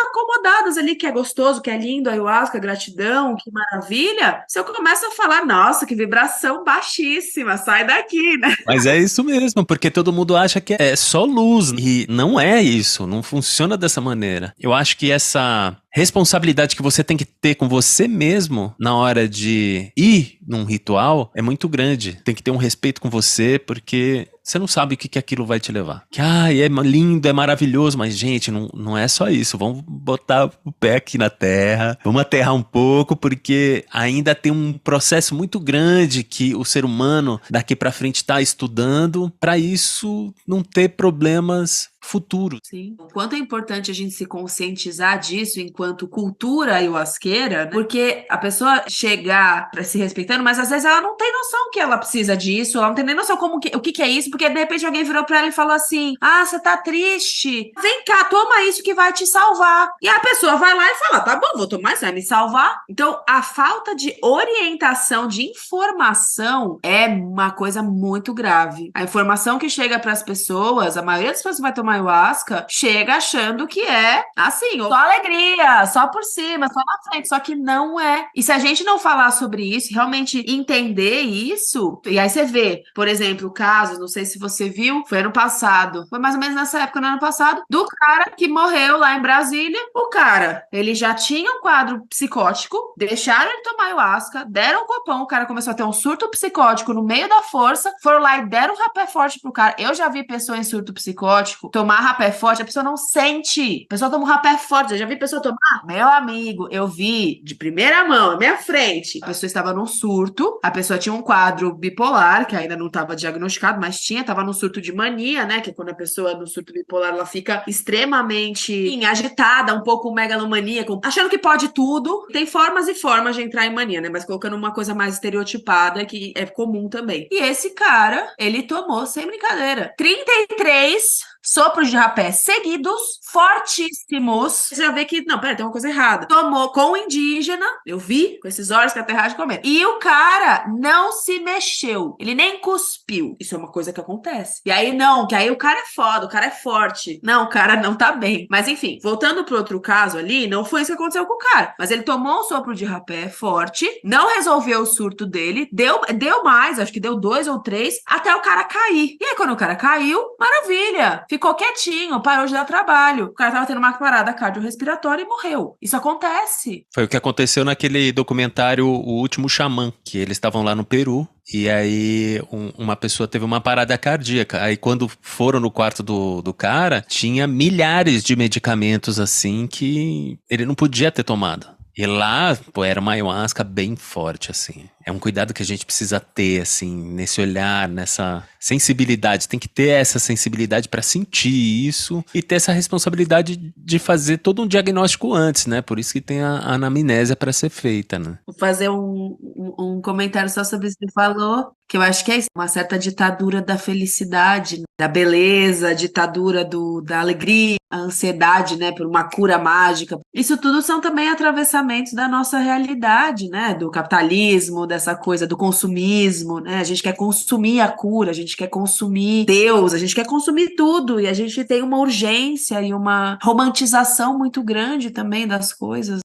acomodadas ali, que é gostoso, que é lindo, ayahuasca, gratidão, que maravilha. Se eu começo a falar, nossa, que vibração baixíssima, sai daqui, né? Mas é isso mesmo, porque todo mundo acha que é só luz, e não é isso, não funciona dessa maneira. Eu acho que essa responsabilidade que você tem que ter com você mesmo na hora de ir num ritual é muito grande. Tem que ter um respeito com você, porque você não sabe o que aquilo vai te levar. Que, é lindo, é maravilhoso, mas, gente, não é só isso. Vamos botar o pé aqui na terra, vamos aterrar um pouco, porque ainda tem um processo muito grande que o ser humano daqui pra frente está estudando, para isso não ter problemas futuros. Sim. O quanto é importante a gente se conscientizar disso enquanto cultura ayahuasqueira, né? Porque a pessoa chegar se respeitando, mas às vezes ela não tem noção que ela precisa disso, ela não tem nem noção o que é isso, porque de repente alguém virou pra ela e falou assim, você tá triste, vem cá, toma isso que vai te salvar. E a pessoa vai lá e fala, tá bom, vou tomar isso, vai me salvar. Então, a falta de orientação, de informação é uma coisa muito grave. A informação que chega pras pessoas, a maioria das pessoas que vai tomar ayahuasca, chega achando que é assim, só alegria, só por cima, só na frente, só que não é. E se a gente não falar sobre isso, realmente entender isso, e aí você vê, por exemplo, casos, não sei se você viu, foi ano passado, foi mais ou menos nessa época, no ano passado, do cara que morreu lá em Brasília. O cara, ele já tinha um quadro psicótico, deixaram ele tomar ayahuasca, deram um copão, o cara começou a ter um surto psicótico no meio da força, foram lá e deram um rapé forte pro cara. Eu já vi pessoa em surto psicótico tomar rapé forte, a pessoa não sente. A pessoa toma um rapé forte. Eu já vi pessoa tomar. Meu amigo, eu vi de primeira mão, na minha frente. A pessoa estava num surto. A pessoa tinha um quadro bipolar, que ainda não estava diagnosticado, mas estava num surto de mania, né? Que é quando a pessoa no surto bipolar, ela fica extremamente agitada, um pouco megalomaníaca, achando que pode tudo. Tem formas e formas de entrar em mania, né? Mas colocando uma coisa mais estereotipada, que é comum também. E esse cara, ele tomou, sem brincadeira, 33 sopros de rapé seguidos, fortíssimos. Você já vê que, não, pera, tem uma coisa errada. Tomou com o indígena, eu vi, com esses olhos que a terra de comer. E o cara não se mexeu. Ele nem cuspiu. Isso é uma coisa que acontece. E aí, não, que aí o cara é foda, o cara é forte. Não, o cara não tá bem. Mas enfim, voltando pro outro caso ali, não foi isso que aconteceu com o cara. Mas ele tomou um sopro de rapé forte, não resolveu o surto dele, deu mais, acho que deu 2 ou 3, até o cara cair. E aí, quando o cara caiu, maravilha. Ficou quietinho, parou de dar trabalho. O cara tava tendo uma parada cardiorrespiratória e morreu. Isso acontece. Foi o que aconteceu naquele documentário O Último Xamã, que eles estavam lá no Peru. E aí uma pessoa teve uma parada cardíaca. Aí quando foram no quarto do cara, tinha milhares de medicamentos assim que ele não podia ter tomado. E lá, era uma ayahuasca bem forte, assim. É um cuidado que a gente precisa ter, assim, nesse olhar, nessa sensibilidade. Tem que ter essa sensibilidade para sentir isso e ter essa responsabilidade de fazer todo um diagnóstico antes, né? Por isso que tem a anamnésia para ser feita, né? Vou fazer um comentário só sobre isso que você falou, que eu acho que é isso, uma certa ditadura da felicidade, da beleza, ditadura da alegria, a ansiedade, né, por uma cura mágica. Isso tudo são também atravessamentos da nossa realidade, né, do capitalismo, dessa coisa do consumismo, né? A gente quer consumir a cura, a gente quer consumir Deus, a gente quer consumir tudo, e a gente tem uma urgência e uma romantização muito grande também das coisas.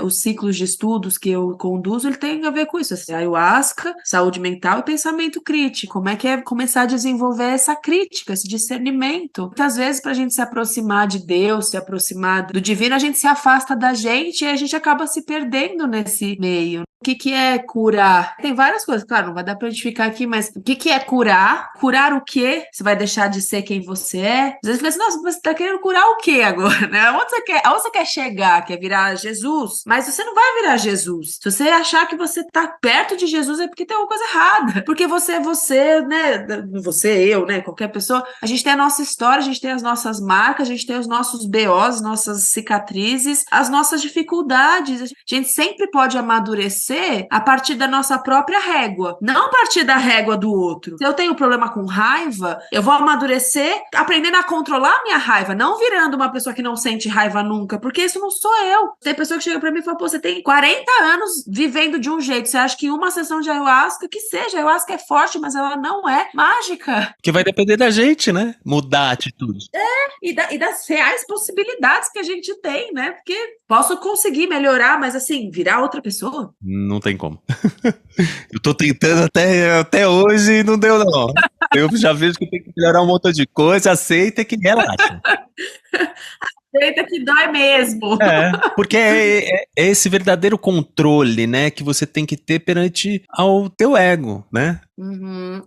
Os ciclos de estudos que eu conduzo, ele tem a ver com isso, assim, ayahuasca, saúde mental e pensamento crítico. Como é que é começar a desenvolver essa crítica, esse discernimento? Muitas vezes, para a gente se aproximar de Deus, se aproximar do divino, a gente se afasta da gente e a gente acaba se perdendo nesse meio. O que é curar? Tem várias coisas, claro, não vai dar pra gente ficar aqui, mas o que é curar? Curar o quê? Você vai deixar de ser quem você é? Às vezes você fala assim, nossa, mas você tá querendo curar o quê agora, né? Aonde você quer chegar? Quer virar Jesus? Mas você não vai virar Jesus. Se você achar que você tá perto de Jesus, é porque tem alguma coisa errada. Porque você, né? Você, eu, né? Qualquer pessoa, a gente tem a nossa história, a gente tem as nossas marcas, a gente tem os nossos BOs, nossas cicatrizes, as nossas dificuldades. A gente sempre pode amadurecer a partir da nossa própria régua, não a partir da régua do outro. Se eu tenho problema com raiva, eu vou amadurecer aprendendo a controlar a minha raiva, não virando uma pessoa que não sente raiva nunca, porque isso não sou eu. Tem pessoa que chega pra mim e fala, pô, você tem 40 anos vivendo de um jeito, você acha que uma sessão de ayahuasca, que seja, ayahuasca é forte, mas ela não é mágica. Que vai depender da gente, né? Mudar a atitude. E das reais possibilidades que a gente tem, né? Porque posso conseguir melhorar, mas assim, virar outra pessoa? Não tem como. Eu tô tentando até hoje e não deu, não. Eu já vejo que tem que melhorar um montão de coisa, aceita que relaxa. Aceita que dói mesmo. Porque é esse verdadeiro controle, né, que você tem que ter perante ao teu ego, né?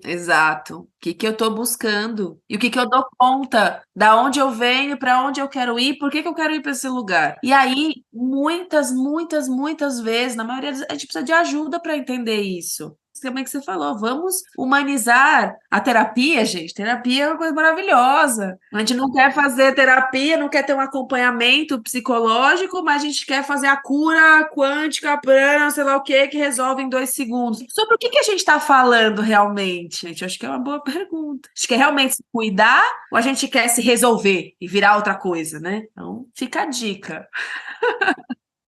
Exato. O que eu tô buscando? E o que eu dou conta? Da onde eu venho, para onde eu quero ir, por que eu quero ir para esse lugar? E aí, muitas, muitas, muitas vezes, na maioria das vezes, a gente precisa de ajuda para entender isso. Também que você falou, vamos humanizar a terapia, gente. Terapia é uma coisa maravilhosa. A gente não quer fazer terapia, não quer ter um acompanhamento psicológico, mas a gente quer fazer a cura quântica, prana, sei lá o que resolve em 2 segundos. Sobre o que a gente está falando realmente? Gente, eu acho que é uma boa pergunta. A gente quer realmente se cuidar ou a gente quer se resolver e virar outra coisa, né? Então, fica a dica.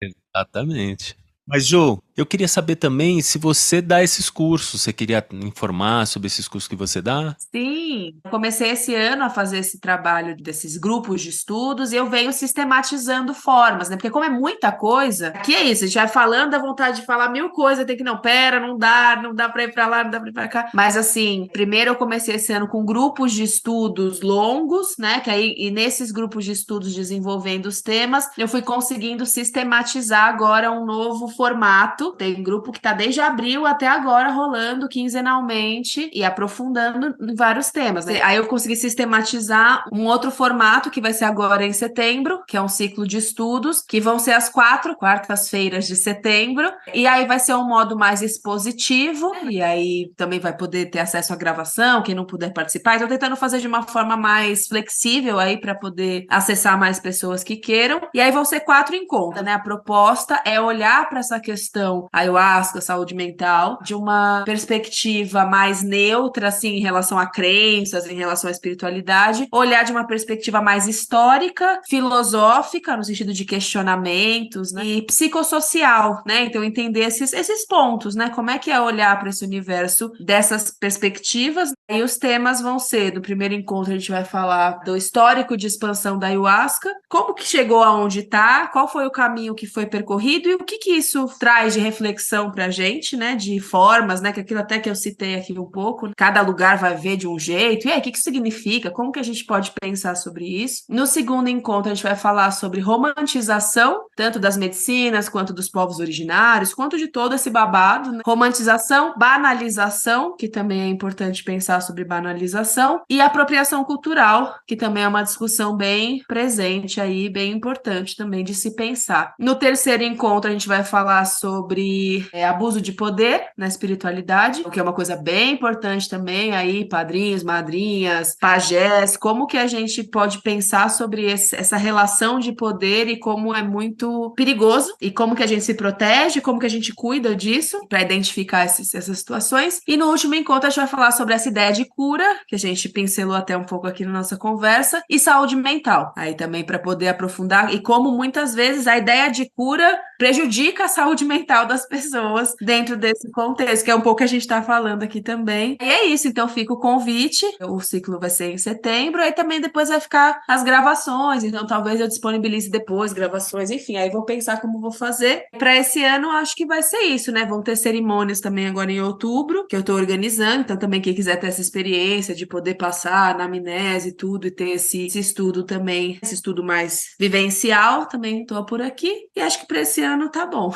Exatamente. Mas, Jô, eu queria saber também se você dá esses cursos. Você queria informar sobre esses cursos que você dá? Sim, comecei esse ano a fazer esse trabalho desses grupos de estudos e eu venho sistematizando formas, né? Porque como é muita coisa, aqui é isso, a gente vai falando, dá vontade de falar 1000 coisas, tem que, não, pera, não dá pra ir pra lá, não dá pra ir pra cá. Mas assim, primeiro eu comecei esse ano com grupos de estudos longos, né? Que aí, e nesses grupos de estudos desenvolvendo os temas, eu fui conseguindo sistematizar agora um novo formato. Tem grupo que está desde abril até agora rolando quinzenalmente e aprofundando em vários temas, né? Aí eu consegui sistematizar um outro formato que vai ser agora em setembro, que é um ciclo de estudos, que vão ser as 4 quartas-feiras de setembro, e aí vai ser um modo mais expositivo, e aí também vai poder ter acesso à gravação, quem não puder participar. Estou tentando fazer de uma forma mais flexível aí para poder acessar mais pessoas que queiram, e aí vão ser 4 encontros, né? A proposta é olhar para essa questão ayahuasca, saúde mental, de uma perspectiva mais neutra, assim, em relação a crenças, em relação à espiritualidade, olhar de uma perspectiva mais histórica, filosófica, no sentido de questionamentos, né? E psicossocial, né? Então, entender esses pontos, né? Como é que é olhar para esse universo dessas perspectivas. E os temas vão ser, no primeiro encontro a gente vai falar do histórico de expansão da ayahuasca, como que chegou aonde está, qual foi o caminho que foi percorrido e o que isso traz de reflexão pra gente, né, de formas, né, que aquilo até que eu citei aqui um pouco, cada lugar vai ver de um jeito, e aí, o que isso significa, como que a gente pode pensar sobre isso. No segundo encontro, a gente vai falar sobre romantização, tanto das medicinas, quanto dos povos originários, quanto de todo esse babado, né? Romantização, banalização, que também é importante pensar sobre banalização, e apropriação cultural, que também é uma discussão bem presente aí, bem importante também de se pensar. No terceiro encontro, a gente vai falar sobre sobre abuso de poder na espiritualidade, o que é uma coisa bem importante também, aí padrinhos, madrinhas, pajés, como que a gente pode pensar sobre essa relação de poder e como é muito perigoso, e como que a gente se protege, como que a gente cuida disso, para identificar essas situações. E no último encontro a gente vai falar sobre essa ideia de cura, que a gente pincelou até um pouco aqui na nossa conversa, e saúde mental, aí também para poder aprofundar, e como muitas vezes a ideia de cura prejudica a saúde mental das pessoas dentro desse contexto, que é um pouco que a gente está falando aqui também. E é isso, então fica o convite, o ciclo vai ser em setembro, aí também depois vai ficar as gravações, então talvez eu disponibilize depois gravações, enfim, aí vou pensar como vou fazer. Para esse ano, acho que vai ser isso, né? Vão ter cerimônias também agora em outubro, que eu estou organizando, então também quem quiser ter essa experiência de poder passar na amnese e tudo, e ter esse estudo também, esse estudo mais vivencial, também estou por aqui, e acho que para esse ano tá bom.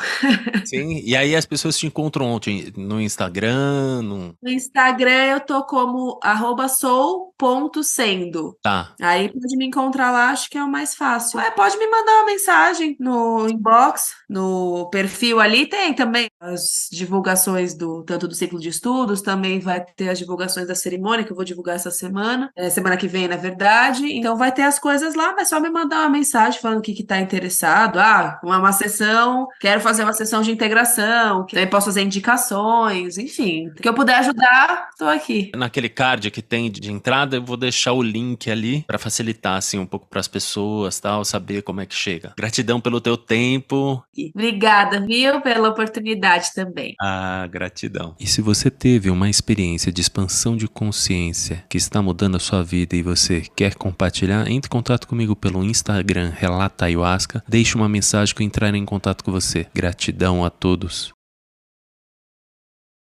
Sim, e aí as pessoas te encontram onde? No Instagram? No Instagram eu tô como @sou.sendo. Tá. Aí pode me encontrar lá, acho que é o mais fácil. Pode me mandar uma mensagem no inbox, no perfil ali, tem também as divulgações tanto do ciclo de estudos, também vai ter as divulgações da cerimônia, que eu vou divulgar essa semana, semana que vem, na verdade. Então vai ter as coisas lá, mas só me mandar uma mensagem falando o que tá interessado. Uma sessão, quero fazer uma sessão de integração, que também posso fazer indicações, enfim. O que eu puder ajudar, tô aqui. Naquele card que tem de entrada, eu vou deixar o link ali para facilitar assim um pouco para as pessoas, tal, saber como é que chega. Gratidão pelo teu tempo. Obrigada, viu, pela oportunidade também. Gratidão. E se você teve uma experiência de expansão de consciência que está mudando a sua vida e você quer compartilhar, entre em contato comigo pelo Instagram Relata Ayahuasca, deixe uma mensagem que eu entrarei em contato com você. Gratidão a todos.